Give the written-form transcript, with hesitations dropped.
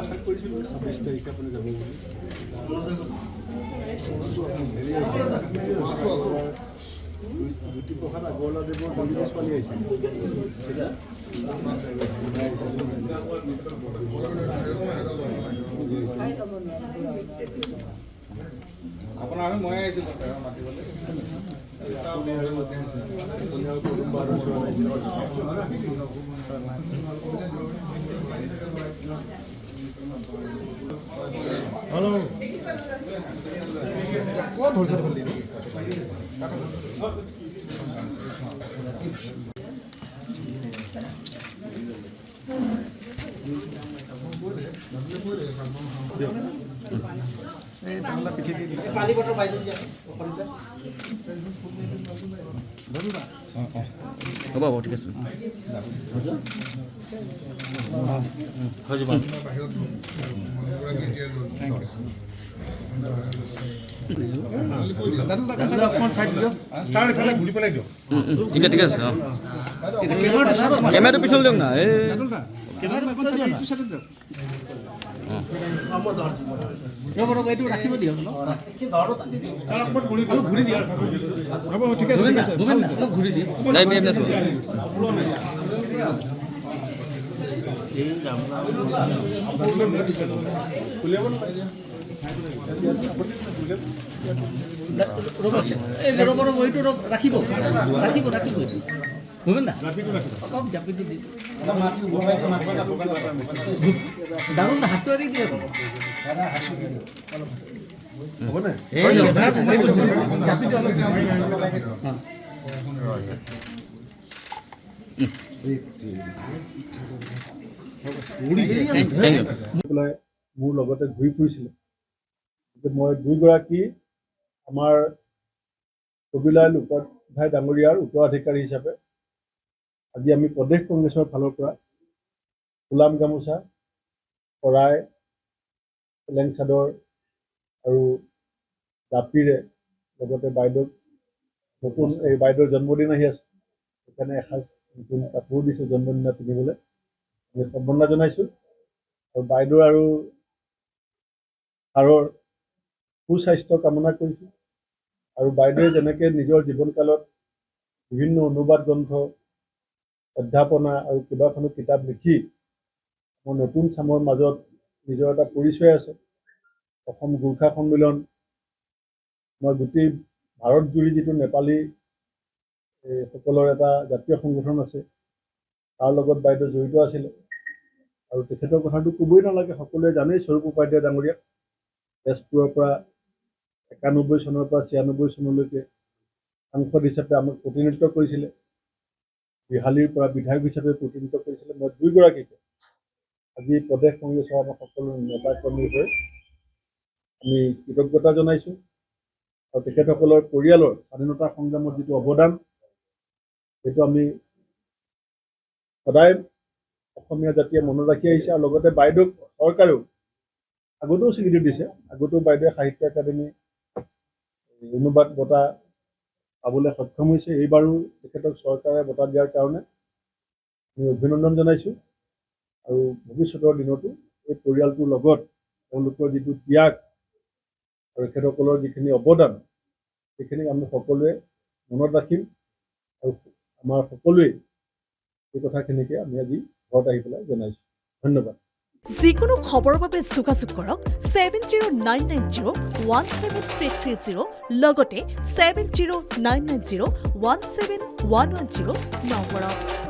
আশা কৰিছিলোঁ 26 তাৰিখে আপুনি যাব বুলি জ্যোতিপ্ৰসাদ আগৰৱালাদেৱৰ দলিত ছোৱালী আহিছে আপোনাৰ মই আহিছিলোঁ মাতিবলৈ হেল্ল' ক'ত ধৰি পালি বটৰ বাইদেউ হ'ব হ'ব ঠিক আছে ঠিক আছে কেমেৰাটো পিছলৈ দিয়ক না এইটো ৰাখিব দিয়ক ঘূৰি দিয়ক হ'ব ঠিক আছে ঘূৰি দিয়ক ৰাখিব ভূপেন দা অলপ জাপিটো দি দাৰুণ হাতটো এৰি দিয়ে হ'বনে জাপিটো মোৰ লগতে ঘূৰি ফুৰিছিলে মই দুইগৰাকী আমাৰ কবিলাল উপাধ্যায় ডাঙৰীয়াৰ উত্তৰাধিকাৰী হিচাপে আজি আমি প্ৰদেশ কংগ্ৰেছৰ ফালৰ পৰা গোলাম গামোচা শৰাই চেলেং চাদৰ আৰু জাপিৰে লগতে বাইদেউক নতুন এই বাইদেউৰ জন্মদিন আহি আছে সেইকাৰণে এসাঁজ নতুন কাপোৰ দিছোঁ জন্মদিনা পিন্ধিবলৈ আমি সম্বৰ্ধনা জনাইছোঁ আৰু বাইদেউ আৰু ছাৰৰ সুস্বাস্থ্য কামনা কৰিছোঁ আৰু বাইদেৱে যেনেকৈ নিজৰ জীৱনকালত বিভিন্ন অনুবাদ গ্ৰন্থ অধ্যাপনা আৰু কেইবাখনো কিতাপ লিখি মোৰ নতুন চামৰ মাজত নিজৰ এটা পৰিচয় আছে অসম গোৰ্খা সন্মিলন মই গোটেই ভাৰতজুৰি যিটো নেপালী সকলৰ এটা জাতীয় সংগঠন আছে তাৰ লগত বাইদেউ জড়িত আছিলে আৰু তেখেতৰ কথাটো ক'বই নালাগে সকলোৱে জানেই স্বৰূপ উপাধ্যায় ডাঙৰীয়া তেজপুৰৰ পৰা 91 চনৰ পৰা 96 চনলৈকে সাংসদ হিচাপে আমাক প্ৰতিনিধিত্ব কৰিছিলে বিহালীৰ পৰা বিধায়ক হিচাপে প্ৰতিনিধিত্ব কৰিছিলে মই দুইগৰাকীকে আজি প্ৰদেশ কংগ্ৰেছৰ আমাৰ সকলো নেতা কৰ্মীৰ হৈ আমি কৃতজ্ঞতা জনাইছোঁ আৰু তেখেতসকলৰ পৰিয়ালৰ স্বাধীনতা সংগ্ৰামত যিটো অৱদান সেইটো আমি সদায় অসমীয়া জাতিয়ে মনত ৰাখি আহিছে আৰু লগতে বাইদেউক চৰকাৰেও আগতেও স্বীকৃতি দিছে আগতেও বাইদেৱে সাহিত্য একাডেমী অনুবাদ বঁটা পাবলৈ সক্ষম হৈছে এইবাৰো তেখেতক চৰকাৰে বঁটা দিয়াৰ কাৰণে আমি অভিনন্দন জনাইছোঁ আৰু ভৱিষ্যতৰ দিনতো এই পৰিয়ালটোৰ লগত তেওঁলোকৰ যিটো ত্যাগ আৰু তেখেতসকলৰ যিখিনি অৱদান সেইখিনিক আমি সকলোৱে মনত ৰাখিম আৰু আমাৰ সকলোৱে এই কথাখিনিকে আমি আজি ঘৰত আহি পেলাই জনাইছোঁ ধন্যবাদ যিকোনো খবৰৰ বাবে যোগাযোগ কৰক 7099017330 লগতে 7099017110 নম্বৰত